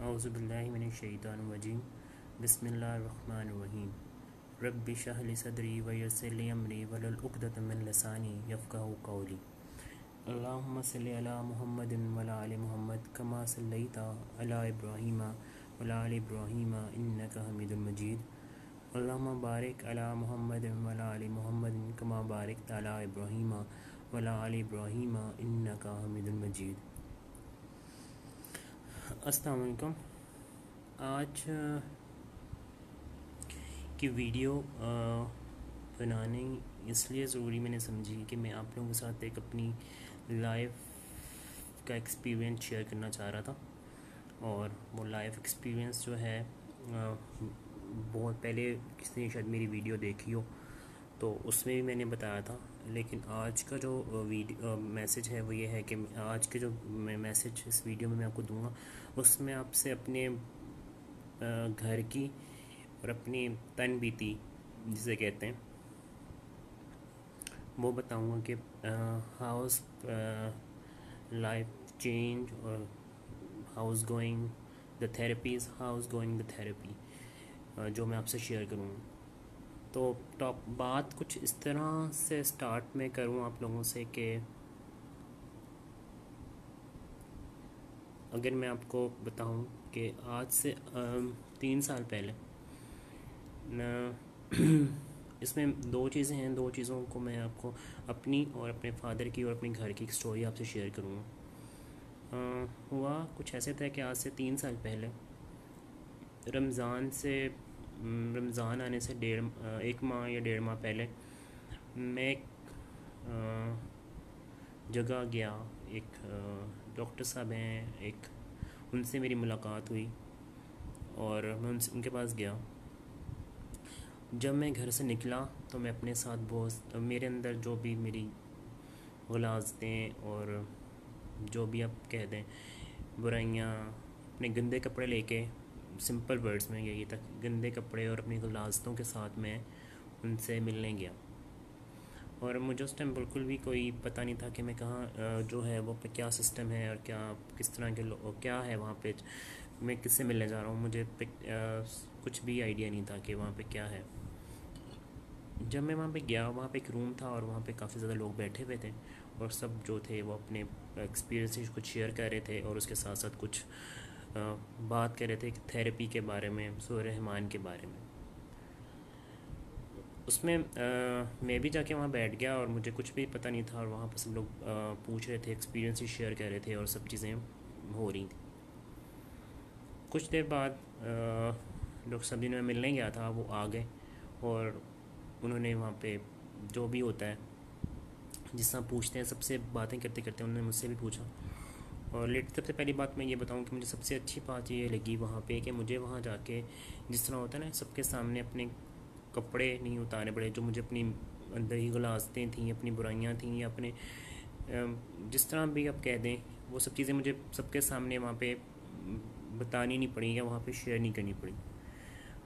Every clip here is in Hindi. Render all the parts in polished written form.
औज़ुबिल्लाहि मिनश्शैतानिर्रजीम बिस्मिल्लाहिर्रहमानिर्रहीम रब्बि इश्रह ली सदरी व यस्सिर ली अमरी वहलुल उक़दतम मिन लिसानी यफ़क़हू क़ौली। अल्लाहुम्मा सल्लि अला मुहम्मदिन व अला आलि मुहम्मद कमा सल्लैता अला इब्राहीम व अला आलि इब्राहीम इन्नका हमीदुम मजीद। अल्लाहुम्मा बारिक अला मुहम्मदिन व अला आलि मुहम्मदिन कमा बारकता अला इब्राहीम व अला आलि इब्राहीम इन्नका हमीदुम मजीद। अस्सलाम वालेकुम। आज की वीडियो बनाने इसलिए ज़रूरी मैंने समझी कि मैं आप लोगों के साथ एक अपनी लाइफ का एक्सपीरियंस शेयर करना चाह रहा था। और वो लाइफ एक्सपीरियंस जो है बहुत पहले किसी ने शायद मेरी वीडियो देखी हो तो उसमें भी मैंने बताया था, लेकिन आज का जो वीडियो मैसेज है वो ये है कि आज के जो मैं मैसेज इस वीडियो में मैं आपको दूंगा उसमें आपसे अपने घर की और अपनी तन बीती जिसे कहते हैं वो बताऊंगा कि हाउस लाइफ चेंज और house going the therapies house going the therapy जो मैं आपसे शेयर करूँगा। तो बात कुछ इस तरह से स्टार्ट में करूँ आप लोगों से कि अगर मैं आपको बताऊं कि आज से 3 साल पहले इसमें दो चीज़ें हैं, दो चीज़ों को मैं आपको अपनी और अपने फादर की और अपने घर की एक स्टोरी आपसे शेयर करूँगा। हुआ कुछ ऐसे था कि आज से 3 साल पहले रमज़ान आने से 1 माह या 1.5 माह पहले मैं एक जगह गया। एक डॉक्टर साहब हैं, एक उनसे मेरी मुलाकात हुई और मैं उनके पास गया। जब मैं घर से निकला तो मैं अपने साथ बहुत मेरे अंदर जो भी मेरी ग़लाज़तें और जो भी आप कह दें बुराइयाँ, अपने गंदे कपड़े लेके, सिंपल वर्ड्स में यही तक गंदे कपड़े और अपनी ग़लाज़तों के साथ मैं उनसे मिलने गया। और मुझे उस टाइम बिल्कुल भी कोई पता नहीं था कि मैं कहाँ जो है वो पे क्या सिस्टम है और क्या किस तरह के लोग क्या है वहाँ पे, मैं किससे मिलने जा रहा हूँ, मुझे कुछ भी आइडिया नहीं था कि वहाँ पे क्या है। जब मैं वहाँ पे गया, वहाँ पे एक रूम था और वहाँ पे काफ़ी ज़्यादा लोग बैठे हुए थे और सब जो थे वो अपने एक्सपीरियंसेस कुछ शेयर कर रहे थे और उसके साथ साथ कुछ बात कर रहे थे थेरेपी के बारे में, सूरह रहमान के बारे में। उसमें मैं भी जाके वहाँ बैठ गया और मुझे कुछ भी पता नहीं था और वहाँ पर सब लोग पूछ रहे थे, एक्सपीरियंसेस शेयर कर रहे थे और सब चीज़ें हो रही थी। कुछ देर बाद लोग सब जिन्हें मैं मिलने गया था वो आ गए और उन्होंने वहाँ पे जो भी होता है जिस तरह पूछते हैं, सबसे बातें करते करते उन्होंने मुझसे भी पूछा। और सबसे पहली बात मैं ये बताऊँ कि मुझे सबसे अच्छी बात ये लगी वहाँ पे कि मुझे वहाँ जाके जिस तरह होता है ना, सबके सामने अपने कपड़े नहीं उतारने पड़े, जो मुझे अपनी अंदर ही ग़लाज़तें थीं, अपनी बुराइयाँ थीं या अपने जिस तरह भी आप कह दें वो सब चीज़ें मुझे सबके सामने वहाँ पे बतानी नहीं पड़ी या वहाँ पे शेयर नहीं करनी पड़ी।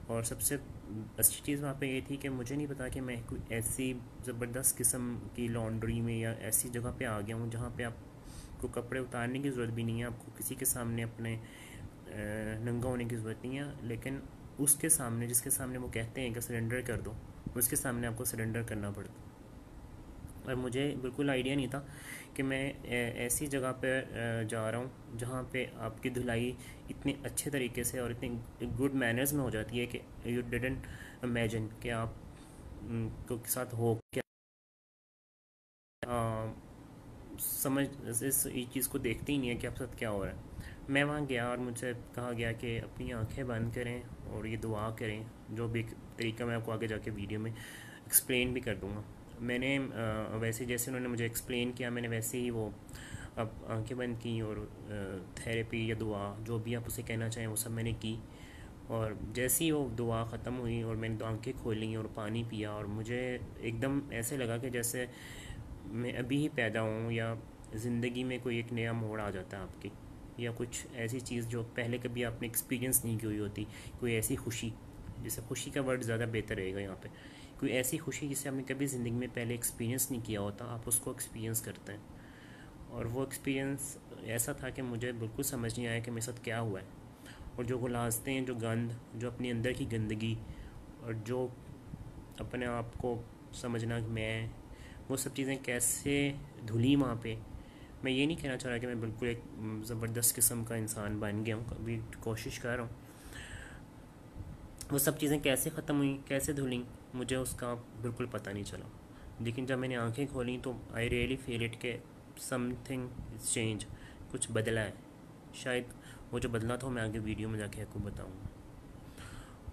और सबसे अच्छी चीज़ वहाँ पे ये थी कि मुझे नहीं पता कि मैं कोई ऐसी ज़बरदस्त किस्म की लॉन्ड्री में या ऐसी जगह पे आ गया हूँ जहाँ पे आपको कपड़े उतारने की ज़रूरत भी नहीं है, आपको किसी के सामने अपने नंगा होने की ज़रूरत नहीं है, लेकिन उसके सामने जिसके सामने वो कहते हैं कि सरेंडर कर दो, उसके सामने आपको सरेंडर करना पड़ता। और मुझे बिल्कुल आइडिया नहीं था कि मैं ऐसी जगह पर जा रहा हूँ जहाँ पे आपकी धुलाई इतने अच्छे तरीके से और इतने गुड मैनर्स में हो जाती है कि यू डिडंट इमेजिन कि आप को साथ हो क्या समझ इस चीज़ को देखते ही नहीं है कि आपके साथ क्या हो रहा है। मैं वहाँ गया और मुझसे कहा गया कि अपनी आंखें बंद करें और ये दुआ करें, जो भी तरीका मैं आपको आगे जाके वीडियो में एक्सप्लेन भी कर दूँगा। मैंने वैसे जैसे उन्होंने मुझे एक्सप्लेन किया मैंने वैसे ही वो अब आंखें बंद की और थेरेपी या दुआ जो भी आप उसे कहना चाहें वो सब मैंने की। और जैसे ही वो दुआ ख़त्म हुई और मैंने आंखें खोली और पानी पिया और मुझे एकदम ऐसे लगा कि जैसे मैं अभी ही पैदा हूँ या ज़िंदगी में कोई एक नया मोड़ आ जाता है आपकी, या कुछ ऐसी चीज़ जो पहले कभी आपने एक्सपीरियंस नहीं की हुई होती, कोई ऐसी खुशी, जैसे खुशी का वर्ड ज़्यादा बेहतर रहेगा यहाँ पे, कोई ऐसी खुशी जिसे आपने कभी ज़िंदगी में पहले एक्सपीरियंस नहीं किया होता, आप उसको एक्सपीरियंस करते हैं। और वो एक्सपीरियंस ऐसा था कि मुझे बिल्कुल समझ नहीं आया कि मेरे साथ क्या हुआ है। और जो गुलास्ते हैं, जो गंद, जो अपने अंदर की गंदगी, और जो अपने आप को समझना कि मैं, वो सब चीज़ें कैसे धुली वहाँ पे। मैं ये नहीं कहना चाह रहा कि मैं बिल्कुल एक ज़बरदस्त किस्म का इंसान बन गया हूँ, अभी कोशिश कर रहा हूँ। वो सब चीज़ें कैसे ख़त्म हुई, कैसे धुली, मुझे उसका बिल्कुल पता नहीं चला। लेकिन जब मैंने आंखें खोली तो आई रियली फील इट के समथिंग इज़ चेंज, कुछ बदला है। शायद वो जो बदला था वो मैं आगे वीडियो में जाके आपको बताऊँगा।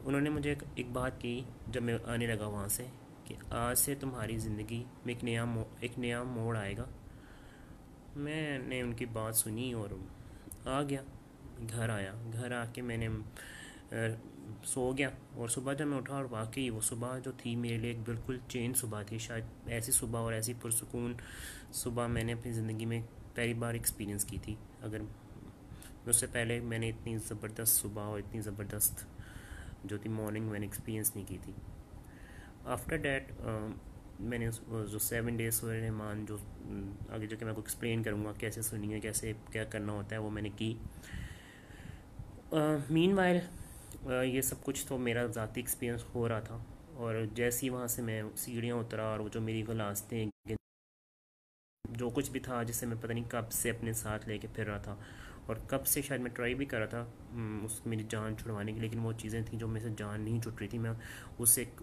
उन्होंने मुझे एक बात की जब मैं आने लगा वहाँ से, कि आज से तुम्हारी ज़िंदगी में एक नया मोड़ आएगा। मैंने उनकी बात सुनी और आ गया, घर आया। घर आके मैंने सो गया, और सुबह जब मैं उठा और वाकई वो सुबह जो थी मेरे लिए एक बिल्कुल चेंज सुबह थी। शायद ऐसी सुबह और ऐसी पुरसुकून सुबह मैंने अपनी ज़िंदगी में पहली बार एक्सपीरियंस की थी। अगर उससे पहले मैंने इतनी ज़बरदस्त सुबह और इतनी ज़बरदस्त जो थी मॉर्निंग मैंने एक्सपीरियंस नहीं की थी। आफ्टर डैट मैंने जो 7 डेज सोए रहमान, जो आगे जाके मैं आपको एक्सप्लेन करूँगा कैसे सुनी है, कैसे क्या करना होता है, वो मैंने की। मीन वाइल ये सब कुछ तो मेरा ज़ाती एक्सपीरियंस हो रहा था। और जैसे ही वहाँ से मैं सीढ़ियाँ उतरा और वो जो मेरी गुलास्तें, जो कुछ भी था जिसे मैं पता नहीं कब से अपने साथ लेके फिर रहा था, और कब से शायद मैं ट्राई भी कर रहा था उस मेरी जान छुड़वाने की, लेकिन वो चीज़ें थी जो मेरे से जान नहीं छुट रही थी। मैं उस एक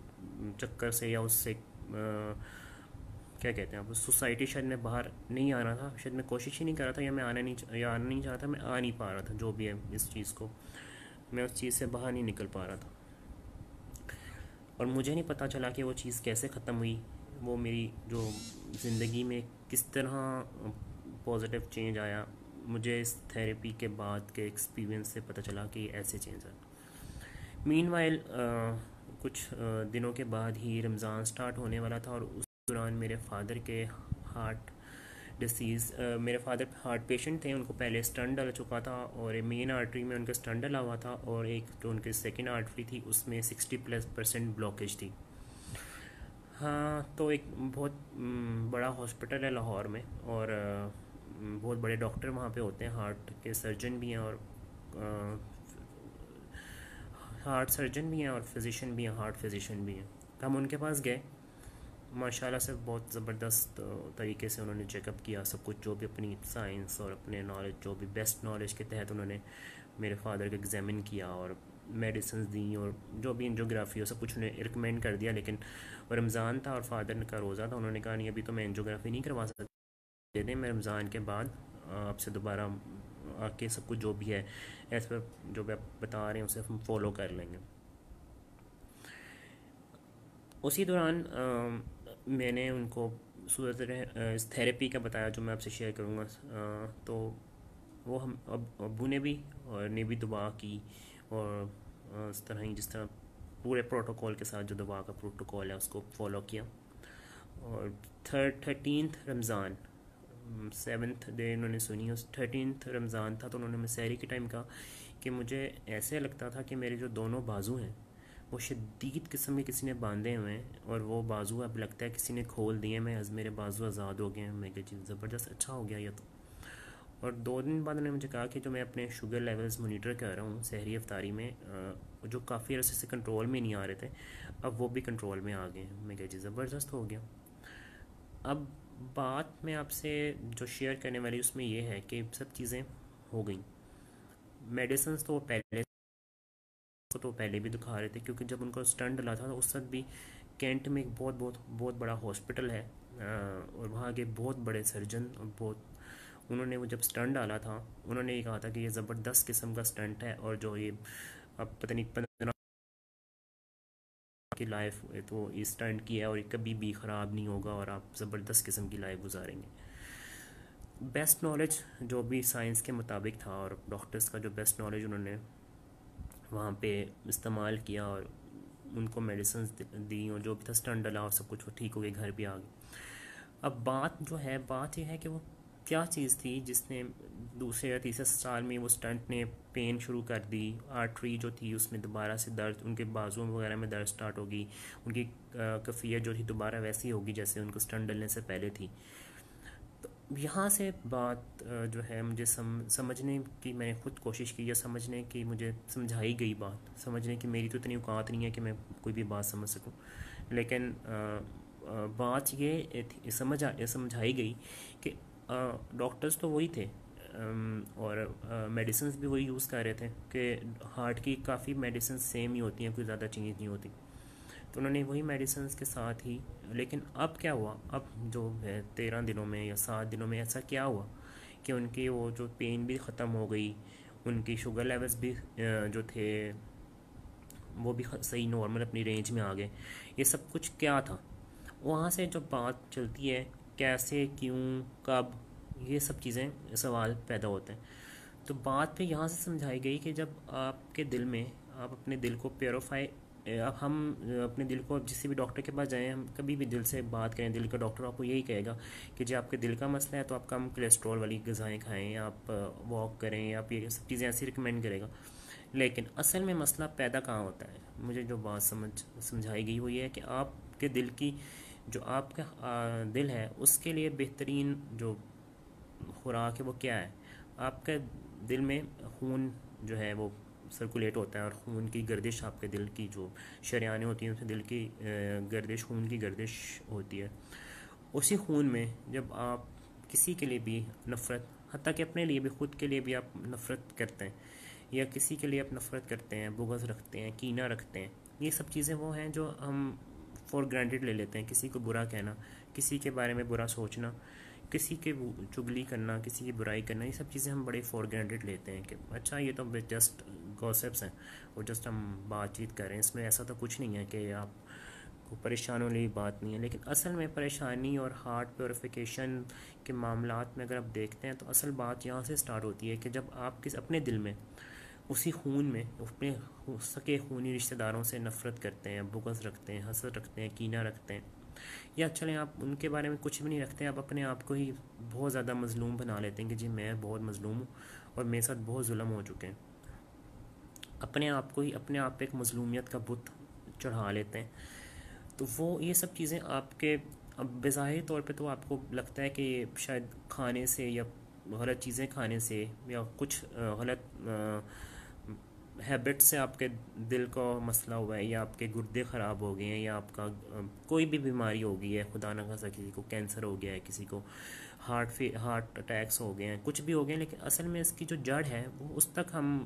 चक्कर से या उससे क्या कहते हैं, अब सोसाइटी शायद मैं बाहर नहीं आ रहा था। शायद मैं कोशिश ही नहीं कर रहा था, या मैं आना नहीं चाहता, मैं आ नहीं पा रहा था। जो भी है इस चीज़ को, मैं उस चीज़ से बाहर नहीं निकल पा रहा था। और मुझे नहीं पता चला कि वो चीज़ कैसे ख़त्म हुई, वो मेरी जो ज़िंदगी में किस तरह पॉजिटिव चेंज आया। मुझे इस थेरेपी के बाद के एक्सपीरियंस से पता चला कि ऐसे चेंज आया। मीनवाइल कुछ दिनों के बाद ही रमज़ान स्टार्ट होने वाला था, और उस दौरान मेरे फादर के हार्ट डिसीज़, मेरे फादर हार्ट पेशेंट थे। उनको पहले स्टंट डल चुका था, और मेन आर्टरी में उनका स्टंट डला हुआ था, और एक जो उनकी सेकेंड आर्टरी थी उसमें 60+% ब्लॉकेज थी। हाँ, तो एक बहुत बड़ा हॉस्पिटल है लाहौर में, और बहुत बड़े डॉक्टर वहाँ पे होते हैं, हार्ट के सर्जन भी हैं, और हार्ट सर्जन भी हैं, और फिजिशियन भी हैं, हार्ट फिजिशियन भी हैं। हम उनके पास गए, माशाल्लाह से बहुत ज़बरदस्त तरीके से उन्होंने चेकअप किया सब कुछ, जो भी अपनी साइंस और अपने नॉलेज, जो भी बेस्ट नॉलेज के तहत उन्होंने मेरे फादर को एग्ज़ामिन किया और मेडिसिन दी, और जो भी एंजियोग्राफी हो सब कुछ उन्हें रिकमेंड कर दिया। लेकिन रमज़ान था और फादर का रोज़ा था, उन्होंने कहा नहीं अभी तो मैं एंजियोग्राफी नहीं करवा सकता, दे दें, मैं रमज़ान के बाद आपसे दोबारा आके सब कुछ जो भी है एज़ पर जो भी आप बता रहे हैं उसे हम फॉलो कर लेंगे। उसी दौरान मैंने उनको सूरत इस थेरेपी का बताया जो मैं आपसे शेयर करूँगा। तो वो हम अब्बू ने भी दुआ की, और इस तरह ही जिस तरह पूरे प्रोटोकॉल के साथ जो दुआ का प्रोटोकॉल है उसको फॉलो किया। और 13th रमज़ान, 7th डे उन्होंने सुनी, उस 13th रमज़ान था, तो उन्होंने मैं सहरी के टाइम कहा कि मुझे ऐसे लगता था कि मेरे जो दोनों बाजू हैं वो शदीद किस्म के किसी ने बांधे हुए हैं, और वो बाजू अब लगता है किसी ने खोल दिए, मैं मेरे बाजू आज़ाद हो गए हैं। मैं क्या चीज़ ज़बरदस्त, अच्छा हो गया ये तो। और 2 दिन बाद उन्होंने मुझे कहा कि जो मैं अपने शुगर लेवल्स मोनीटर कर रहा हूँ सहरी अफ्तारी में, जो काफ़ी अरसे से कंट्रोल में नहीं आ रहे थे, अब वो भी कंट्रोल में आ गए हैं। मैं क्या चीज़ ज़बरदस्त हो गया। अब बात मैं आपसे जो शेयर करने वाली उसमें ये है कि सब चीज़ें हो गई। मेडिसिन तो पहले भी दिखा रहे थे, क्योंकि जब उनको स्टंट डला था तो उस वक्त भी कैंट में एक बहुत बहुत बहुत बड़ा हॉस्पिटल है, और वहाँ के बहुत बड़े सर्जन, और बहुत उन्होंने वो जब स्टंट डाला था उन्होंने ये कहा था कि ये ज़बरदस्त किस्म का स्टंट है, और जो ये अब पता नहीं 15 की लाइफ तो ये स्टंट की है, और ये कभी भी ख़राब नहीं होगा, और आप ज़बरदस्त किस्म की लाइफ गुजारेंगे। बेस्ट नॉलेज जो भी साइंस के मुताबिक था, और डॉक्टर्स का जो बेस्ट नॉलेज उन्होंने वहाँ पे इस्तेमाल किया, और उनको मेडिसिन दी, और जो भी था स्टंट डला और सब कुछ वो ठीक हो गए, घर भी आ गए। अब बात यह है कि वो क्या चीज़ थी जिसने दूसरे या तीसरे साल में वो स्टंट ने पेन शुरू कर दी, आर्टरी जो थी उसमें दोबारा से दर्द, उनके बाजुओं वगैरह में दर्द स्टार्ट होगी, उनकी कफ़ियत जो थी दोबारा वैसी होगी जैसे उनको स्टंट डलने से पहले थी। तो यहाँ से बात जो है मुझे समझने की मैंने खुद कोशिश की, या समझने की मुझे समझाई गई बात, समझने की मेरी तो इतनी औकात नहीं है कि मैं कोई भी बात समझ सकूं, लेकिन बात ये समझाई गई कि डॉक्टर्स तो वही थे, और मेडिसिन्स भी वही यूज़ कर रहे थे कि हार्ट की काफ़ी मेडिसिन सेम ही होती हैं, कोई ज़्यादा चेंज नहीं होती। तो उन्होंने वही मेडिसिन के साथ ही, लेकिन अब क्या हुआ, अब जो है 13 दिनों में या 7 दिनों में ऐसा क्या हुआ कि उनकी वो जो पेन भी ख़त्म हो गई, उनकी शुगर लेवल्स भी जो थे वो भी सही नॉर्मल अपनी रेंज में आ गए। ये सब कुछ क्या था? वहाँ से जो बात चलती है कैसे, क्यों, कब, ये सब चीज़ें सवाल पैदा होते हैं। तो बात पे यहाँ से समझाई गई कि जब आपके दिल में, आप अपने दिल को प्योरीफाई, अब हम अपने दिल को जिस भी डॉक्टर के पास जाएं, हम कभी भी दिल से बात करें, दिल का डॉक्टर आपको यही कहेगा कि जो आपके दिल का मसला है तो आप कम कोलेस्ट्रॉल वाली ग़िज़ाएँ खाएं, आप वॉक करें, आप ये सब चीज़ें ऐसी रिकमेंड करेगा। लेकिन असल में मसला पैदा कहाँ होता है? मुझे जो बात समझाई गई वो ये है कि आपके दिल की, जो आपका दिल है उसके लिए बेहतरीन जो खुराक है वो क्या है? आपके दिल में खून जो है वो सर्कुलेट होता है, और खून की गर्दिश, आपके दिल की जो शरियानें होती हैं उसमें दिल की गर्दिश, खून की गर्दिश होती है। उसी खून में जब आप किसी के लिए भी नफ़रत, हत्ता कि अपने लिए भी, खुद के लिए भी आप नफ़रत करते हैं, या किसी के लिए आप नफ़रत करते हैं, बुग़्ज़ रखते हैं, कीना रखते हैं, ये सब चीज़ें वो हैं जो हम फॉर ग्रांटेड ले लेते हैं। किसी को बुरा कहना, किसी के बारे में बुरा सोचना, किसी के चुगली करना, किसी की बुराई करना, ये सब चीज़ें हम बड़े फॉर ग्रांटेड लेते हैं कि अच्छा ये तो जस्ट गॉसिप्स हैं, और जस्ट हम बातचीत कर रहे हैं, इसमें ऐसा तो कुछ नहीं है कि आप को परेशान होने की बात नहीं है। लेकिन असल में परेशानी और हार्ट प्योरीफिकेशन के मामलात में अगर आप देखते हैं तो असल बात यहाँ से स्टार्ट होती है कि जब आप किस अपने दिल में, उसी खून में, अपने सके खूनी रिश्तेदारों से नफ़रत करते हैं, बुग़्ज़ रखते हैं, हसद रखते हैं, कीना रखते हैं, या चलें आप उनके बारे में कुछ भी नहीं रखते हैं, आप अपने आप को ही बहुत ज़्यादा मज़लूम बना लेते हैं कि जी मैं बहुत मज़लूम हूँ और मेरे साथ बहुत जुल्म हो चुके हैं, अपने आप को ही अपने आप पे एक मज़लूमियत का बुत चढ़ा लेते हैं। तो वो ये सब चीज़ें आपके, अब बेज़ाहिर तौर पे तो आपको लगता है कि शायद खाने से या गलत चीज़ें खाने से या कुछ गलत हैबिट से आपके दिल का मसला हुआ है, या आपके गुर्दे ख़राब हो गए हैं, या आपका कोई भी बीमारी हो गई है, खुदा न खास्ता किसी को कैंसर हो गया है, किसी को हार्ट अटैक्स हो गए हैं, कुछ भी हो गए हैं, लेकिन असल में इसकी जो जड़ है वो उस तक हम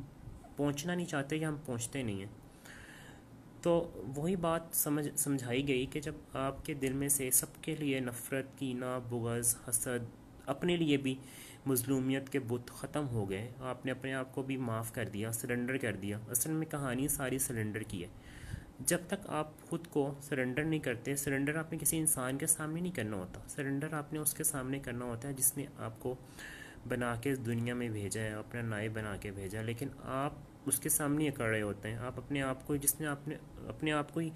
पहुंचना नहीं चाहते, या हम पहुंचते नहीं हैं। तो वही बात समझाई गई कि जब आपके दिल में से सबके लिए नफ़रत, कीना, बुग़्ज़, हसद, अपने लिए भी मज़लूमियत के बुत ख़त्म हो गए, आपने अपने आप को भी माफ़ कर दिया, सरेंडर कर दिया। असल में कहानी सारी सरेंडर की है। जब तक आप ख़ुद को सरेंडर नहीं करते, सरेंडर आपने किसी इंसान के सामने नहीं करना होता, सरेंडर आपने उसके सामने करना होता है जिसने आपको बना के इस दुनिया में भेजा है, अपना नायब बना के भेजा है, लेकिन आप उसके सामने ही अकड़ रहे होते हैं। आप अपने आप को, जिसने आपने अपने आप को ही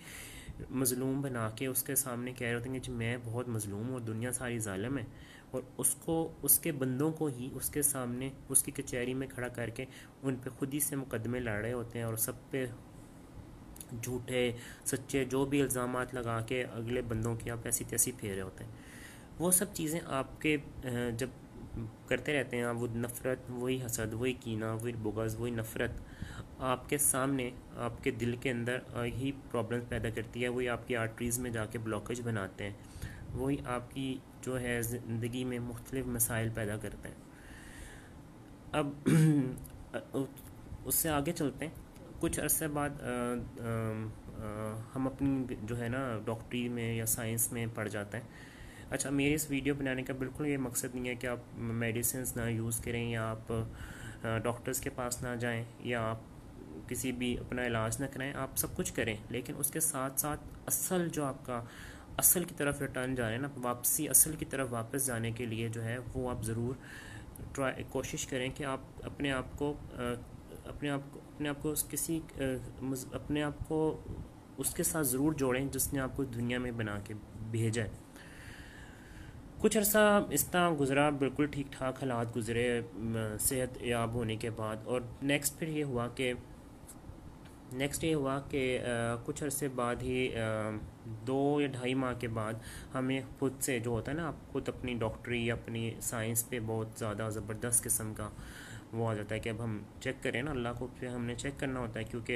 मज़लूम बना के उसके सामने कह रहे होते हैं कि मैं बहुत मज़लूम हूँ और दुनिया सारी ज़ालिम है, और उसको, उसके बंदों को ही उसके सामने उसकी कचहरी में खड़ा करके उन पे खुद ही से मुकदमे लड़ रहे होते हैं, और सब पे झूठे सच्चे जो भी इल्ज़ामात लगा के अगले बंदों की आप ऐसी तैसी फेर रहे होते हैं। वो सब चीज़ें आपके जब करते रहते हैं आप, वो नफ़रत, वही हसद, वही कीना, वही बुग़्ज़, वही नफ़रत आपके सामने, आपके दिल के अंदर ही प्रॉब्लम पैदा करती है, वही आपकी आर्टरीज़ में जाके ब्लॉकेज बनाते हैं, वही आपकी जो है ज़िंदगी में मुख्तलिफ़ मसाइल पैदा करते हैं। अब उससे आगे चलते हैं। कुछ अरसे बाद हम अपनी जो है ना डॉक्टरी में या साइंस में पढ़ जाते हैं। अच्छा, मेरे इस वीडियो बनाने का बिल्कुल ये मकसद नहीं है कि आप मेडिसिन ना यूज़ करें, या आप डॉक्टर्स के पास ना जाएं, या आप किसी भी अपना इलाज ना कराएं। आप सब कुछ करें, लेकिन उसके साथ साथ असल जो आपका असल की तरफ रिटर्न जा रहे हैं ना, वापसी असल की तरफ वापस जाने के लिए जो है वो आप ज़रूर कोशिश करें कि आप अपने आप को अपने आप को उसके साथ ज़रूर जोड़ें जिसने आपको दुनिया में बना के भेजा है। कुछ अर्सा इस तरह गुज़रा, बिल्कुल ठीक ठाक हालात गुज़रे सेहत याब होने के बाद, और नेक्स्ट फिर ये हुआ कि नेक्स्ट ये हुआ कि कुछ अरसे बाद ही 2 या ढाई माह के बाद हमें खुद से जो होता है ना, आप खुद अपनी डॉक्टरी अपनी साइंस पे बहुत ज़्यादा ज़बरदस्त किस्म का वो आ जाता है कि अब हम चेक करें ना, अल्लाह को फिर हमने चेक करना होता है, क्योंकि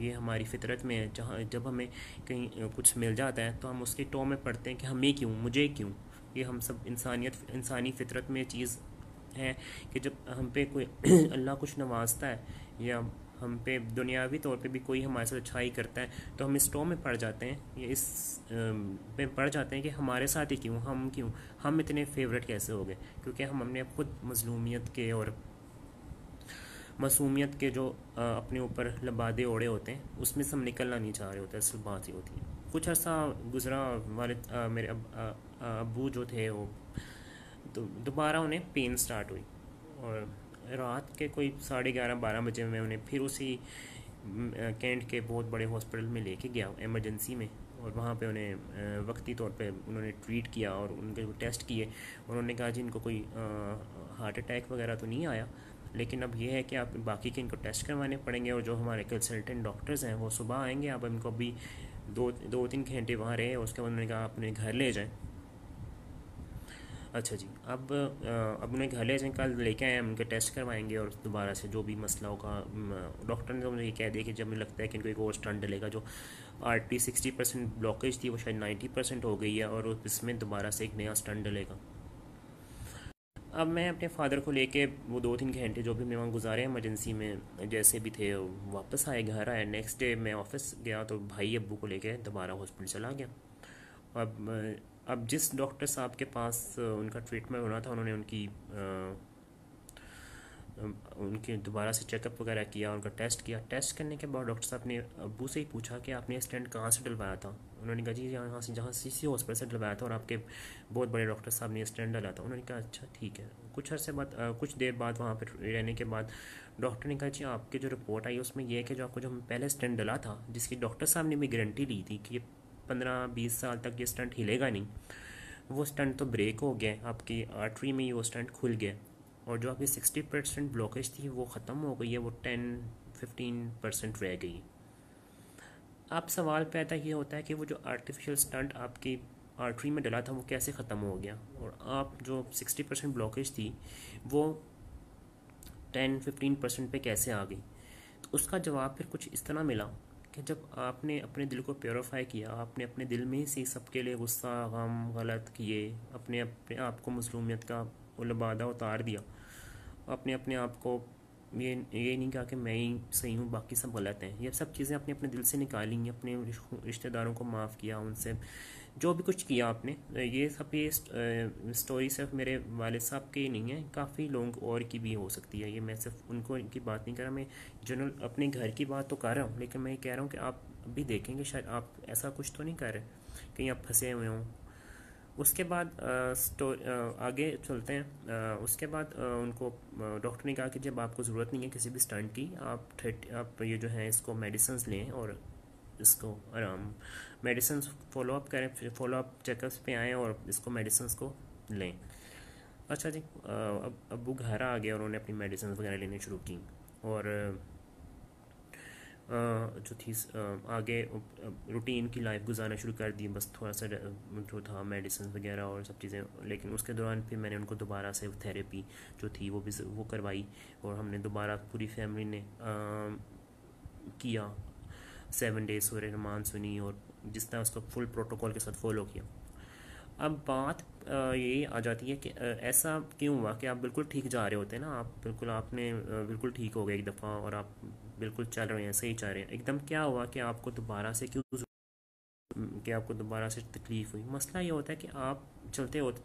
ये हमारी फितरत में है। जहाँ जब हमें कहीं कुछ मिल जाता है तो हम उसकी टो में पढ़ते हैं कि हमें क्यों, मुझे क्यों। ये हम सब इंसानी फितरत में चीज़ है कि जब हम पे कोई अल्लाह कुछ नवाजता है, या हम पे दुनियावी तौर पे भी कोई हमारे साथ अच्छाई करता है, तो हम इस टो में पड़ जाते हैं, या इस में पड़ जाते हैं कि हमारे साथ ही क्यों, हम इतने फेवरेट कैसे हो गए। क्योंकि हमने खुद मजलूमियत के और मासूमियत के जो अपने ऊपर लबादे ओढ़े होते हैं, उसमें से हम निकलना नहीं चाह रहे होते। असल बात ही होती है। कुछ अर्सा गुजरा, वालिद मेरे अब्बू जो थे वो तो दोबारा उन्हें पेन स्टार्ट हुई, और रात के कोई 11:30-12 बजे में उन्हें फिर उसी कैंट के बहुत बड़े हॉस्पिटल में लेके गया इमरजेंसी में। और वहाँ पे उन्हें वक्ती तौर पे उन्होंने ट्रीट किया और उनके टेस्ट किए। उन्होंने कहा जी इनको कोई हार्ट अटैक वगैरह तो नहीं आया, लेकिन अब ये है कि आप बाकी के इनको टेस्ट करवाने पड़ेंगे, और जो हमारे कंसल्टेंट डॉक्टर्स हैं वो सुबह आएंगे। आप इनको अभी 2-3 घंटे वहाँ रहे, उसके बाद उन्होंने कहा अपने घर ले जाएँ। अच्छा जी, अब उन्हें घर ले जाएँ, कल लेके आए, हम उनके टेस्ट करवाएंगे और दोबारा से जो भी मसला होगा। डॉक्टर ने तो मुझे ये कह दिया कि जब मुझे लगता है कि इनको एक और स्टंट डलेगा, जो आर्टरी 60% ब्लॉकेज थी वो शायद 90% हो गई है, और इसमें दोबारा से एक नया स्टंट डलेगा। अब मैं अपने फादर को लेके वो 2-3 घंटे जो भी मैं वहाँ गुजारे इमरजेंसी में जैसे भी थे, वापस आए, घर आए। नेक्स्ट डे मैं ऑफिस गया तो भाई अब्बू को लेके दोबारा हॉस्पिटल चला गया। अब जिस डॉक्टर साहब के पास उनका ट्रीटमेंट होना था, उन्होंने उनके दोबारा से चेकअप वगैरह किया, उनका टेस्ट किया। टेस्ट करने के बाद डॉक्टर साहब ने अब्बू से ही पूछा कि आपने स्टेंट कहाँ से डलवाया था। उन्होंने कहा जी यहाँ से, जहाँ सीसी हॉस्पिटल से डलवाया था, और आपके बहुत बड़े डॉक्टर साहब ने स्टेंट डाला था। उन्होंने कहा अच्छा ठीक है। कुछ देर बाद वहाँ पर रहने के बाद डॉक्टर ने कहा जी आपकी जो रिपोर्ट आई उसमें यह है कि जो आपको जो पहले स्टेंट डला था, जिसकी डॉक्टर साहब ने भी गारंटी ली थी कि ये 15-20 साल तक ये स्टंट हिलेगा नहीं, वो स्टंट तो ब्रेक हो गया, आपकी आर्टरी में ही वो स्टंट खुल गया। और जो आपकी 60% ब्लॉकेज थी वो ख़त्म हो गई है, वो 10-15% रह गई। अब सवाल पैदा ये होता है कि वो जो आर्टिफिशियल स्टंट आपकी आर्टरी में डला था वो कैसे ख़त्म हो गया, और आप जो 60% ब्लॉकेज थी वो 10-15% पे कैसे आ गई। तो उसका जवाब फिर कुछ इस तरह मिला कि जब आपने अपने दिल को प्योरीफाई किया, आपने अपने दिल में से सबके लिए गुस्सा गम गलत किए, अपने अपने आप को मसलूमियत का लबादा उतार दिया, अपने अपने आप को ये नहीं कहा कि मैं ही सही हूँ बाकी सब गलत हैं, ये सब चीज़ें अपने अपने दिल से निकाली, अपने रिश्तेदारों को माफ़ किया, उनसे जो भी कुछ किया आपने, ये स्टोरी सिर्फ मेरे वालिद साहब की नहीं है, काफ़ी लोग और की भी हो सकती है। ये मैं सिर्फ उनको इनकी बात नहीं कर रहा, मैं जनरल अपने घर की बात तो कर रहा हूँ, लेकिन मैं ये कह रहा हूँ कि आप भी देखेंगे शायद आप ऐसा कुछ तो नहीं कर रहे, कहीं आप फंसे हुए हों। उसके बाद आगे चलते हैं। उसके बाद उनको डॉक्टर ने कहा कि जब आपको ज़रूरत नहीं है किसी भी स्टंट की, आप ये जो है इसको मेडिसिन लें, और इसको आराम मेडिसिन फॉलो अप करें, फॉलो अप चेकअप्स पे आएँ और इसको मेडिसिन को लें। अच्छा जी, अब अब्बू घर आ गए और उन्होंने अपनी मेडिसिन वगैरह लेनी शुरू की, और जो थी आगे रूटीन की लाइफ गुजारना शुरू कर दी, बस थोड़ा सा जो था मेडिसिन वगैरह और सब चीज़ें। लेकिन उसके दौरान फिर मैंने उनको दोबारा से थेरेपी जो थी वो करवाई, और हमने दोबारा पूरी फैमिली ने किया 7 डेज सूर्य रमान सुनी, और जिस तरह उसको फुल प्रोटोकॉल के साथ फॉलो किया। अब बात यही आ जाती है कि ऐसा क्यों हुआ कि आप बिल्कुल ठीक जा रहे होते हैं ना, आपने बिल्कुल ठीक हो गए एक दफ़ा, और आप बिल्कुल चल रहे हैं, सही चल रहे हैं, एकदम क्या हुआ कि आपको दोबारा से तकलीफ़ हुई। मसला ये होता है कि आप चल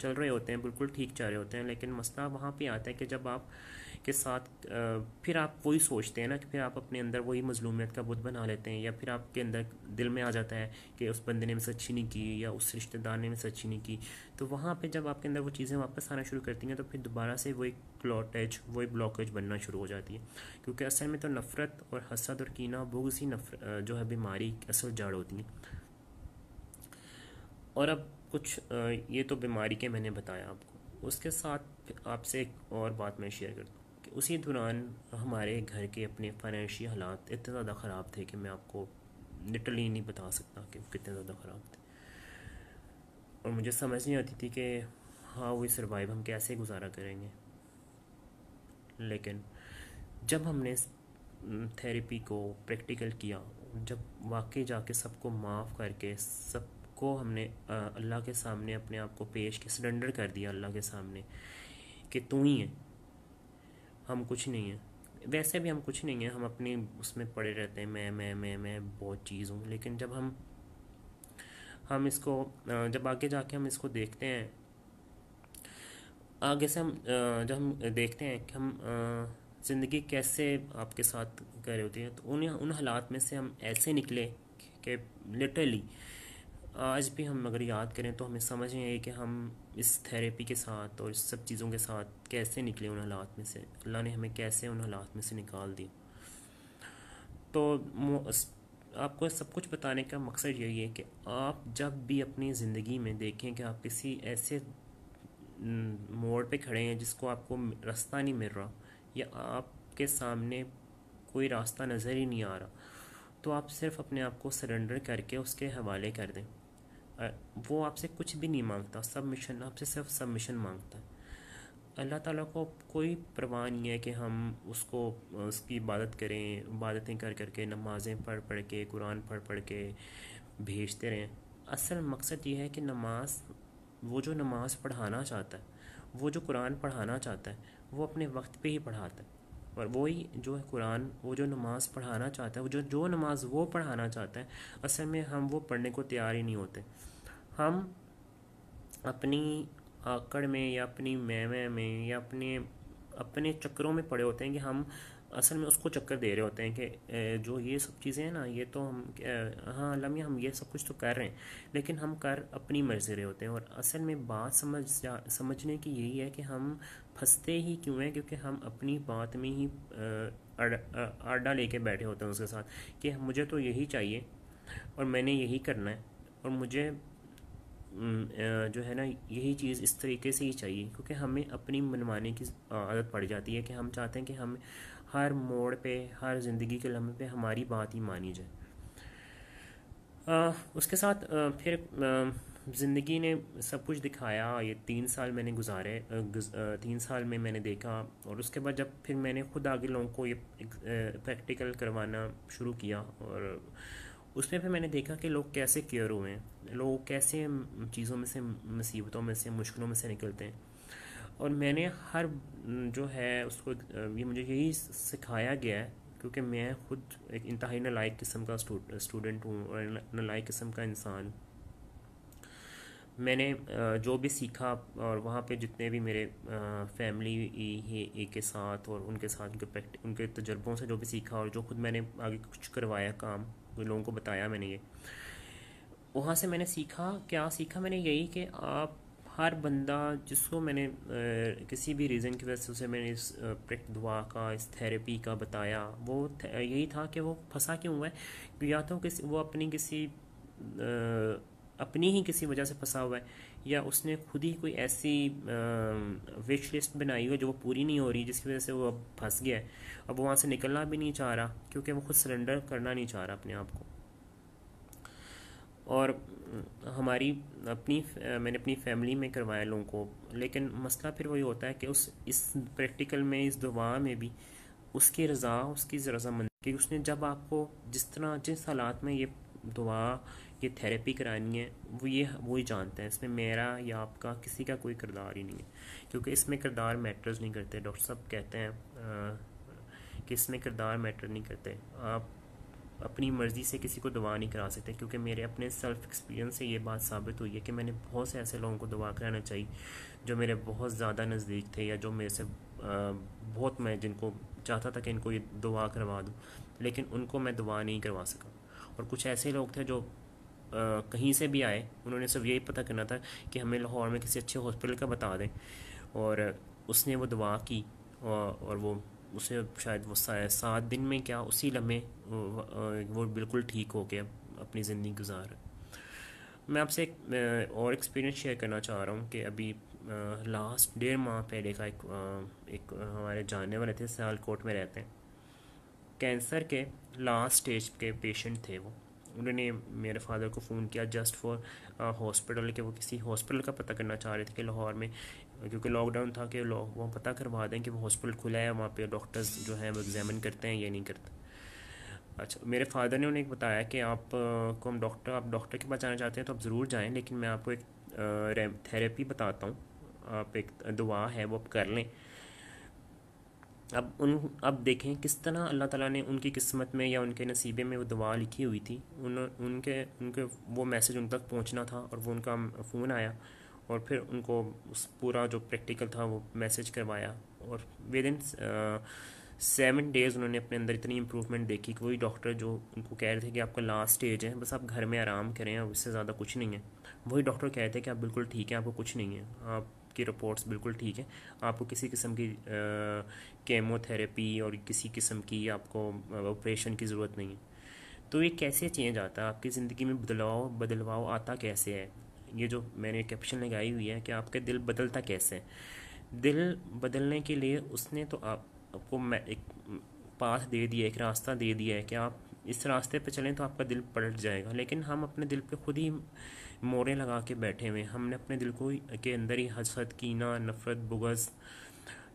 रहे होते हैं, बिल्कुल ठीक चल रहे होते हैं, लेकिन मसला वहाँ पे आता है कि जब आप के साथ फिर आप वही सोचते हैं ना, कि फिर आप अपने अंदर वही मजलूमियत का बुत बना लेते हैं, या फिर आपके अंदर दिल में आ जाता है कि उस बंदे ने मेरे से अच्छी नहीं की, या उस रिश्तेदार ने मेरे से अच्छी नहीं की। तो वहाँ पे जब आपके अंदर वो चीज़ें वापस आना शुरू करती हैं, तो फिर दोबारा से वही ब्लॉकेज बनना शुरू हो जाती है। क्योंकि असल में तो नफ़रत और हसद और कीना बुग़्ज़ ही जो है बीमारी असल जड़ होती है। और अब कुछ ये तो बीमारी के मैंने बताया आपको, उसके साथ आपसे एक और बात मैं शेयर करता हूँ कि उसी दौरान हमारे घर के अपने फाइनेंशियल हालात इतने ज़्यादा ख़राब थे कि मैं आपको लिटरली नहीं बता सकता कि कितने ज़्यादा ख़राब थे। और मुझे समझ नहीं आती थी कि हाँ वो सर्वाइव हम कैसे गुजारा करेंगे। लेकिन जब हमने इस थेरेपी को प्रैक्टिकल किया, जब वाकई जाके सबको माफ़ करके सबको हमने अल्लाह के सामने अपने आप को पेश के सरेंडर कर दिया अल्लाह के सामने कि तू ही है, हम कुछ नहीं है। वैसे भी हम कुछ नहीं है, हम अपनी उसमें पड़े रहते हैं, मैं बहुत चीज़ हूँ। लेकिन जब हम इसको जब आगे जाके हम इसको देखते हैं, आगे से हम जब हम देखते हैं कि हम ज़िंदगी कैसे आपके साथ कर रही होती है, तो उन हालात में से हम ऐसे निकले कि लिटरली आज भी हम अगर याद करें तो हमें समझ नहीं आई कि हम इस थेरेपी के साथ और इस सब चीज़ों के साथ कैसे निकले उन हालात में से। अल्लाह ने हमें कैसे उन हालात में से निकाल दिया। तो आपको सब कुछ बताने का मकसद यही है कि आप जब भी अपनी ज़िंदगी में देखें कि आप किसी ऐसे मोड़ पे खड़े हैं जिसको आपको रास्ता नहीं मिल रहा, या आपके सामने कोई रास्ता नज़र ही नहीं आ रहा, तो आप सिर्फ अपने आप को सरेंडर करके उसके हवाले कर दें। वो आपसे कुछ भी नहीं मांगता, सबमिशन, आपसे सिर्फ सबमिशन मांगता है। अल्लाह ताला को कोई परवाह नहीं है कि हम उसको उसकी इबादत करें, इबादतें कर करके, नमाज़ें पढ़ पढ़ के, कुरान पढ़ पढ़ के भेजते रहें। असल मकसद ये है कि नमाज, वो जो नमाज़ पढ़ाना चाहता है, वो जो कुरान पढ़ाना चाहता है, वो अपने वक्त पे ही पढ़ाता है। और वही जो है कुरान, वो जो नमाज़ पढ़ाना चाहता है, वो जो नमाज वो पढ़ाना चाहता है, असल में हम वो पढ़ने को तैयार ही नहीं होते। हम अपनी आकड़ में या अपनी मैं में या अपने अपने चक्करों में पड़े होते हैं कि हम असल में उसको चक्कर दे रहे होते हैं कि जो ये सब चीज़ें हैं ना, ये तो हम हाँ अल्लाह हम ये सब कुछ तो कर रहे हैं, लेकिन हम कर अपनी मर्जी रहे होते हैं। और असल में बात समझने की यही है कि हम फंसते ही क्यों हैं, क्योंकि हम अपनी बात में ही आडा लेके बैठे होते हैं उसके साथ कि मुझे तो यही चाहिए और मैंने यही करना है, और मुझे जो है ना यही चीज़ इस तरीके से ही चाहिए। क्योंकि हमें अपनी मनमाने की आदत पड़ जाती है कि हम चाहते हैं कि हम हर मोड़ पे, हर ज़िंदगी के लम्हे पे हमारी बात ही मानी जाए। उसके साथ फिर ज़िंदगी ने सब कुछ दिखाया। ये 3 साल मैंने गुजारे, 3 साल में मैंने देखा, और उसके बाद जब फिर मैंने खुद आगे लोगों को ये प्रैक्टिकल करवाना शुरू किया, और उसमें फिर मैंने देखा कि लोग कैसे केयर हुए हैं, लोग कैसे चीज़ों में से, मुसीबतों में से, मुश्किलों में से निकलते हैं। और मैंने हर जो है उसको ये मुझे यही सिखाया गया है, क्योंकि मैं खुद एक इंतहाई नालायक किस्म का स्टूडेंट हूँ और नालायक किस्म का इंसान। मैंने जो भी सीखा, और वहाँ पे जितने भी मेरे फैमिली के साथ और उनके साथ उनके तजर्बों से जो भी सीखा, और जो खुद मैंने आगे कुछ करवाया काम, लोगों को बताया मैंने, ये वहाँ से मैंने सीखा। क्या सीखा मैंने? यही कि आप हर बंदा जिसको मैंने किसी भी रीज़न की वजह से उसे मैंने इस दुआ का, इस थेरेपी का बताया, वो यही था कि वो फंसा क्यों हुआ है। या तो वो अपनी ही किसी वजह से फंसा हुआ है, या उसने खुद ही कोई ऐसी विश लिस्ट बनाई हुई है जो वो पूरी नहीं हो रही, जिसकी वजह से वो अब फंस गया है। अब वो वहाँ से निकलना भी नहीं चाह रहा, क्योंकि वो खुद सरेंडर करना नहीं चाह रहा अपने आप को। और मैंने अपनी फैमिली में करवाया लोगों को, लेकिन मसला फिर वही होता है कि इस प्रैक्टिकल में, इस दुआ में भी उसकी रज़ा, उसकी रज़ामंदी, कि उसने जब आपको जिस हालात में ये दुआ, ये थेरेपी करानी है, वो ही जानता है। इसमें मेरा या आपका किसी का कोई किरदार ही नहीं है, क्योंकि इसमें किरदार मैटर्स नहीं करते। डॉक्टर साहब कहते हैं कि इसमें किरदार मैटर नहीं करते। आप अपनी मर्ज़ी से किसी को दुआ नहीं करा सकते, क्योंकि मेरे अपने सेल्फ एक्सपीरियंस से ये बात साबित हुई है कि मैंने बहुत से ऐसे लोगों को दुआ कराना चाहिए जो मेरे बहुत ज़्यादा नज़दीक थे, या जो मेरे से बहुत, मैं जिनको चाहता था कि इनको ये दुआ करवा दूँ, लेकिन उनको मैं दुआ नहीं करवा सका। और कुछ ऐसे लोग थे जो कहीं से भी आए, उन्होंने सिर्फ यही पता करना था कि हमें लाहौर में किसी अच्छे हॉस्पिटल का बता दें, और उसने वो दुआ की, और वो उसे शायद वो 7 दिन में, क्या उसी लम्हे वो बिल्कुल ठीक हो गया, अपनी ज़िंदगी गुजार। मैं आपसे एक और एक्सपीरियंस शेयर करना चाह रहा हूँ कि अभी लास्ट 1.5 माह पहले का एक हमारे जानने वाले थे, सियालकोट में रहते हैं, कैंसर के लास्ट स्टेज के पेशेंट थे वो। उन्होंने मेरे फादर को फ़ोन किया जस्ट फॉर हॉस्पिटल, के वो किसी हॉस्पिटल का पता करना चाह रहे थे कि लाहौर में, क्योंकि लॉकडाउन था, कि वो पता करवा दें कि वो हॉस्पिटल खुला है, वहाँ पे डॉक्टर्स जो हैं वो एग्जामिन करते हैं या नहीं करते। अच्छा, मेरे फादर ने उन्हें बताया कि आप डॉक्टर के पास जाना चाहते हैं तो आप ज़रूर जाएं, लेकिन मैं आपको एक थेरेपी बताता हूँ, आप एक दुआ है वो आप कर लें। अब देखें किस तरह अल्लाह ताला ने उनकी किस्मत में या उनके नसीबे में वो दुआ लिखी हुई थी। उनके उनके वो मैसेज उन तक पहुंचना था और वो उनका फ़ोन आया और फिर उनको उस पूरा जो प्रैक्टिकल था वो मैसेज करवाया, और विद इन 7 डेज़ उन्होंने अपने अंदर इतनी इम्प्रूवमेंट देखी कि वही डॉक्टर जो उनको कह रहे थे कि आपका लास्ट स्टेज है, बस आप घर में आराम करें, अब इससे ज़्यादा कुछ नहीं है, वही डॉक्टर कह रहे थे कि आप बिल्कुल ठीक हैं, आपको कुछ नहीं है, आपकी रिपोर्ट्स बिल्कुल ठीक है, आपको किसी किस्म की केमोथेरेपी और किसी किस्म की आपको ऑपरेशन की ज़रूरत नहीं है। तो ये कैसे चेंज आता है आपकी ज़िंदगी में, बदलाव आता कैसे है? ये जो मैंने कैप्शन लगाई हुई है कि आपका दिल बदलता कैसे है। दिल बदलने के लिए उसने तो आपको एक पाथ दे दिया, एक रास्ता दे दिया है कि आप इस रास्ते पे चलें तो आपका दिल पलट जाएगा, लेकिन हम अपने दिल पे खुद ही मोहरें लगा के बैठे हुए हैं। हमने अपने दिल को के अंदर ही हसद, कीना, नफ़रत, बुग़्ज़,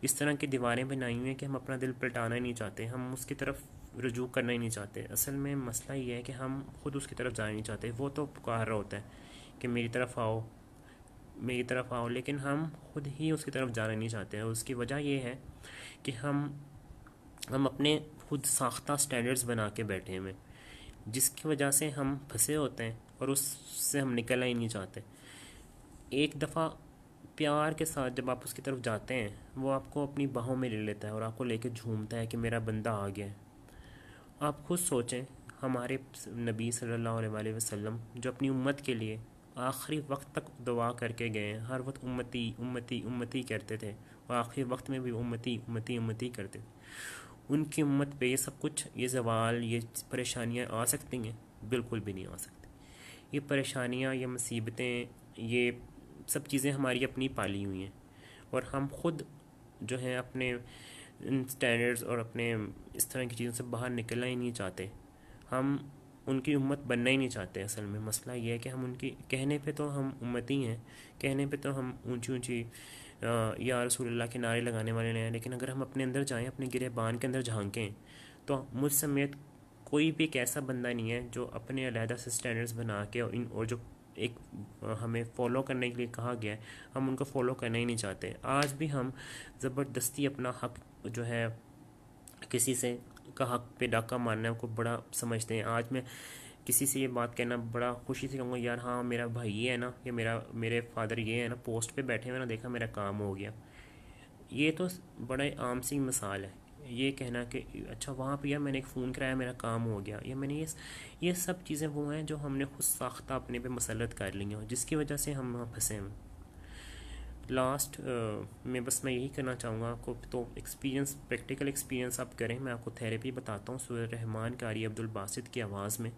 इस तरह की दीवारें बनाई हुई हैं कि हम अपना दिल पलटाना ही नहीं चाहते, हम उसकी तरफ रुजू करना ही नहीं चाहते। असल में मसला ये है कि हम खुद उसकी तरफ जाना नहीं चाहते। वो तो पुकार रहा होता है कि मेरी तरफ आओ, मेरी तरफ आओ, लेकिन हम खुद ही उसकी तरफ जाना नहीं चाहते हैं। उसकी वजह यह है कि हम अपने खुद साख्ता स्टैंडर्ड्स बना के बैठे हुए, जिसकी वजह से हम फंसे होते हैं और उससे हम निकलना ही नहीं चाहते। एक दफ़ा प्यार के साथ जब आप उसकी तरफ जाते हैं, वो आपको अपनी बाहों में ले लेता है और आपको लेके झूमता है कि मेरा बंदा आ गया है। आप खुद सोचें, हमारे नबी सल्लल्लाहु अलैहि वसल्लम जो अपनी उम्मत के लिए आखिरी वक्त तक दुआ करके गए हैं, हर वक्त उम्मती उम्मती उम्मती करते थे और आखिरी वक्त में भी उम्मती उम्मती उम्मती करते थे। उनकी उम्मत पे ये सब कुछ, ये ज़वाल, ये परेशानियां आ सकती हैं? बिल्कुल भी नहीं आ सकती। ये परेशानियां, ये मुसीबतें, ये सब चीज़ें हमारी अपनी पाली हुई हैं, और हम खुद जो हैं अपने इन स्टैंडर्ड्स और अपने इस तरह की चीज़ों से बाहर निकलना ही नहीं चाहते। हम उनकी उम्मत बनना ही नहीं चाहते। असल में मसला ये है कि हम उनकी, कहने पे तो हम उम्मती हैं, कहने पे तो हम ऊंची ऊंची या रसूलुल्लाह के नारे लगाने वाले हैं, लेकिन अगर हम अपने अंदर जाएं, अपने गिरेबान के अंदर झांकें, तो मुझ समेत कोई भी एक ऐसा बंदा नहीं है जो अपने अलहदा से स्टैंडर्ड्स बना के और जो एक हमें फॉलो करने के लिए कहा गया है, हम उनको फॉलो करना ही नहीं चाहते। आज भी हम ज़बरदस्ती अपना हक जो है किसी से का हक पे डाका मारने को बड़ा समझते हैं। आज मैं किसी से ये बात कहना बड़ा खुशी से कहूँगा, यार हाँ मेरा भाई ये है ना, या मेरे फादर ये है ना, पोस्ट पे बैठे हुए ना, देखा मेरा काम हो गया। ये तो बड़ा आम सी मिसाल है, ये कहना कि अच्छा वहाँ पे यार मैंने एक फ़ोन कराया मेरा काम हो गया, या मैंने ये सब चीज़ें वो हैं जो हमने खुद साख्ता अपने पे मसलत कर ली हैं, जिसकी वजह से हम वहाँ फंसे हैं। लास्ट में बस मैं यही करना चाहूँगा आपको, तो एक्सपीरियंस, प्रैक्टिकल एक्सपीरियंस आप करें। मैं आपको थेरेपी बताता हूँ सूरह रहमान कारी अब्दुल बासित की आवाज़ में,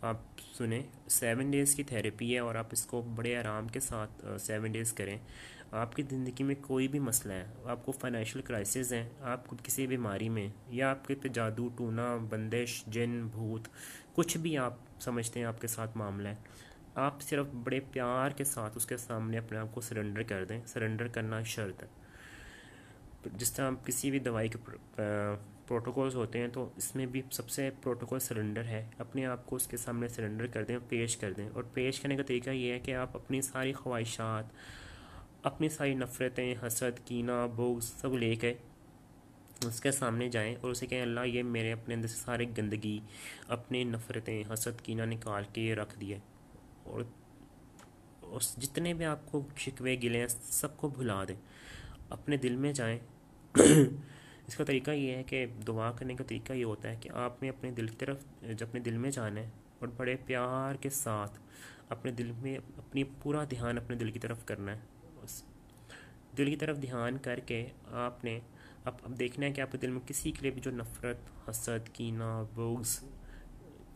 आप सुने। 7 डेज़ की थेरेपी है और आप इसको बड़े आराम के साथ 7 डेज़ करें। आपकी ज़िंदगी में कोई भी मसला है, आपको फाइनेंशियल क्राइसिस है, आप किसी बीमारी में, या आपके पे जादू टूना, बंदिश, जिन, भूत, कुछ भी आप समझते हैं आपके साथ मामला है, आप सिर्फ बड़े प्यार के साथ उसके सामने अपने आप को सरेंडर कर दें। सरेंडर करना शर्त है। जिस तरह आप किसी भी दवाई के प्रोटोकॉल्स होते हैं, तो इसमें भी सबसे प्रोटोकॉल सरेंडर है। अपने आप को उसके सामने सरेंडर कर दें और पेश कर दें। और पेश करने का तरीका ये है कि आप अपनी सारी ख्वाहिशात, अपनी सारी नफ़रतें, हसद, कीना, बुग़्ज़ सब लेके उसके सामने जाएं और उसे कहें, अल्लाह ये मेरे अपने अंदर से सारी गंदगी, अपनी नफ़रतें, हसद, कीना निकाल के ये रख दिए, और उस जितने भी आपको शिकवे गिले हैं सबको भुला दें, अपने दिल में जाएं। इसका तरीका ये है कि दुआ करने का तरीका ये होता है कि आपने अपने दिल की तरफ, जब अपने दिल में जाना है और बड़े प्यार के साथ अपने दिल में अपनी पूरा ध्यान अपने दिल की तरफ करना है। उस दिल की तरफ ध्यान करके आपने अब देखना है कि आपके दिल में किसी के लिए भी जो नफ़रत, हसद, कीना, बुग़्ज़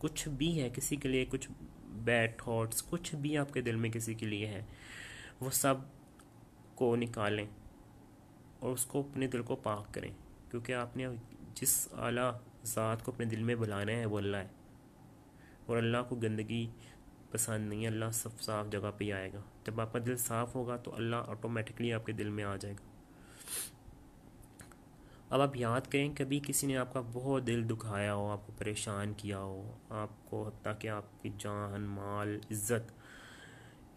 कुछ भी है, किसी के लिए कुछ बैड थॉट्स कुछ भी आपके दिल में किसी के लिए है, वो सब को निकालें और उसको अपने दिल को पाक करें, क्योंकि आपने जिस आला ज़ात को अपने दिल में बुलाना है वो अल्लाह है, और अल्लाह को गंदगी पसंद नहीं है। अल्लाह सब साफ़ जगह पे ही आएगा। जब आपका दिल साफ़ होगा तो अल्लाह ऑटोमेटिकली आपके दिल में आ जाएगा। अब आप याद करें, कभी किसी ने आपका बहुत दिल दुखाया हो, आपको परेशान किया हो, आपको हत्ता कि आपकी जान माल इज़्ज़त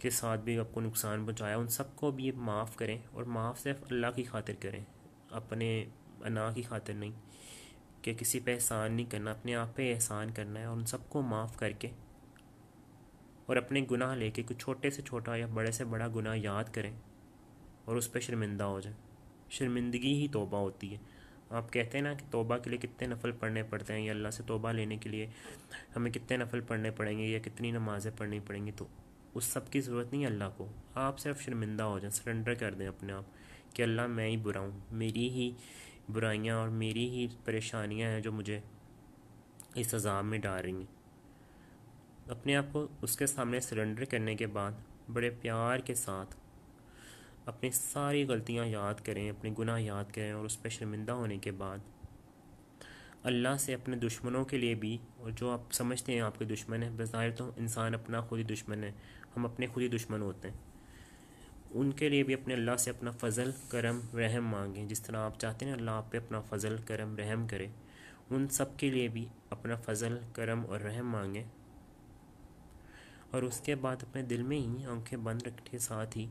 के साथ भी आपको नुकसान पहुंचाया, उन सबको भी माफ़ करें, और माफ़ सिर्फ अल्लाह की खातिर करें, अपने अना की खातिर नहीं, कि किसी पे एहसान नहीं करना, अपने आप पे एहसान करना है। और उन सबको माफ़ करके और अपने गुनाह लेके, कुछ छोटे से छोटा या बड़े से बड़ा गुनाह याद करें और उस पर शर्मिंदा हो जाए। शर्मिंदगी ही तौबा होती है। आप कहते हैं ना कि तौबा के लिए कितने नफल पढ़ने पड़ते हैं, या अल्लाह से तौबा लेने के लिए हमें कितने नफल पढ़ने पड़ेंगे या कितनी नमाज़ें पढ़नी पड़ेंगी, तो उस सब की ज़रूरत नहीं है अल्लाह को। आप सिर्फ शर्मिंदा हो जाएं, सरेंडर कर दें अपने आप कि अल्लाह मैं ही बुरा हूँ, मेरी ही बुराइयाँ और मेरी ही परेशानियाँ हैं जो मुझे इस अज़ाब में डाल रही हैं। अपने आप को उसके सामने सरेंडर करने के बाद बड़े प्यार के साथ अपनी सारी गलतियाँ याद करें, अपने गुनाह याद करें, और उस पर शर्मिंदा होने के बाद अल्लाह से अपने दुश्मनों के लिए भी, और जो आप समझते हैं आपके दुश्मन है, बज़ाहिर तो इंसान अपना खुद ही दुश्मन है, हम अपने खुद ही दुश्मन होते हैं, उनके लिए भी अपने अल्लाह से अपना फ़ज़ल करम रहम मांगें। जिस तरह आप चाहते हैं अल्लाह आप पे अपना फ़ज़ल करम रहम करे, उन सब के लिए भी अपना फ़ज़ल करम और रहम मांगें। और उसके बाद अपने दिल में ही आंखें बंद रखने के साथ ही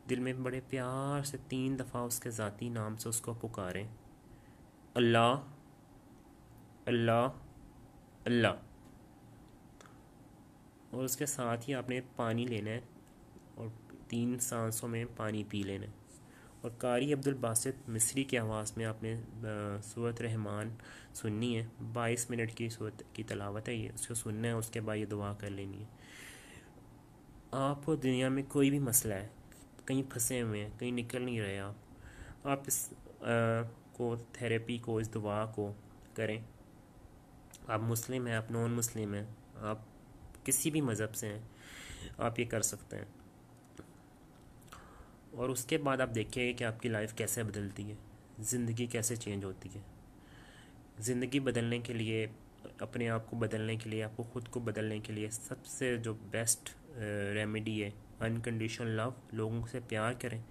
दिल में बड़े प्यार से 3 दफ़ा उसके ज़ाती नाम से उसको पुकारें, अल्लाह अल्लाह अल्लाह। और उसके साथ ही आपने पानी लेना है और 3 सांसों में पानी पी लेना है। और कारी अब्दुल बासित मिस्री की आवाज़ में आपने सूरत रहमान सुननी है। 22 मिनट की सूरत की तलावत है ये, उसको सुनना है, उसके बाद ये दुआ कर लेनी है। आपको दुनिया में कोई भी मसला है, कहीं फंसे हुए हैं, कहीं निकल नहीं रहे आप इस को थेरेपी को, इस दुआ को करें। आप मुस्लिम हैं, आप नॉन मुस्लिम हैं, आप किसी भी मज़हब से हैं, आप ये कर सकते हैं। और उसके बाद आप देखिएगा कि आपकी लाइफ कैसे बदलती है, ज़िंदगी कैसे चेंज होती है। ज़िंदगी बदलने के लिए, अपने आप को बदलने के लिए, आपको ख़ुद को बदलने के लिए सबसे जो बेस्ट रेमेडी है अनकंडीशनल लव। लोगों से प्यार करें,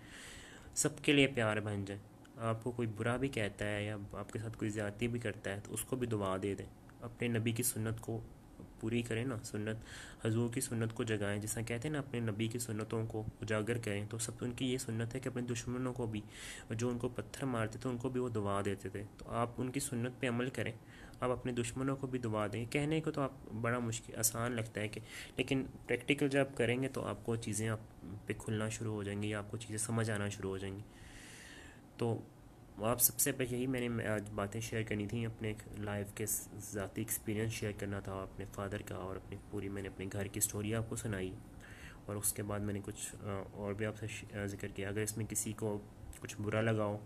सबके लिए प्यार बन जाए। आपको कोई बुरा भी कहता है या आपके साथ कोई ज़्यादती भी करता है तो उसको भी दुआ दे दें। अपने नबी की सुन्नत को पूरी करें ना, सुन्नत हजूर की सुन्नत को जगाएं। जैसा कहते हैं ना, अपने नबी की सुन्नतों को उजागर करें। तो सब उनकी ये सुन्नत है कि अपने दुश्मनों को भी, जो उनको पत्थर मारते थे उनको भी वो दुआ देते थे, तो आप उनकी सुन्नत पे अमल करें। आप अपने दुश्मनों को भी दुआ दें। कहने को तो आप बड़ा मुश्किल आसान लगता है कि, लेकिन प्रैक्टिकल जब करेंगे तो आपको चीज़ें आप पे खुलना शुरू हो जाएंगी, आपको चीज़ें समझ आना शुरू हो जाएंगी। तो आप सबसे पहले यही मैंने आज बातें शेयर करनी थी, अपने लाइफ के ज़ाती एक्सपीरियंस शेयर करना था अपने फादर का, और अपनी पूरी मैंने अपने घर की स्टोरी आपको सुनाई। और उसके बाद मैंने कुछ और भी आपसे जिक्र किया। अगर इसमें किसी को कुछ बुरा लगा हो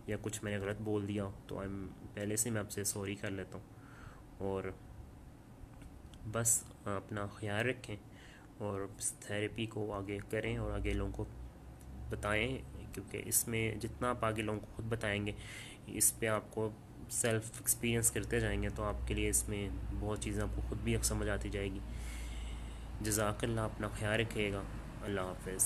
या कुछ मैंने गलत बोल दिया हो तो पहले से मैं आपसे सॉरी कर लेता हूँ। और बस अपना ख्याल रखें और थेरेपी को आगे करें और आगे लोगों को बताएं, क्योंकि इसमें जितना आप आगे लोगों को खुद बताएंगे, इस पे आपको सेल्फ एक्सपीरियंस करते जाएंगे तो आपके लिए इसमें बहुत चीज़ें आपको खुद भी अब समझ आती जाएगी। जज़ाकल्लाह, अपना ख्याल रखिएगा। अल्लाह हाफ़िज़।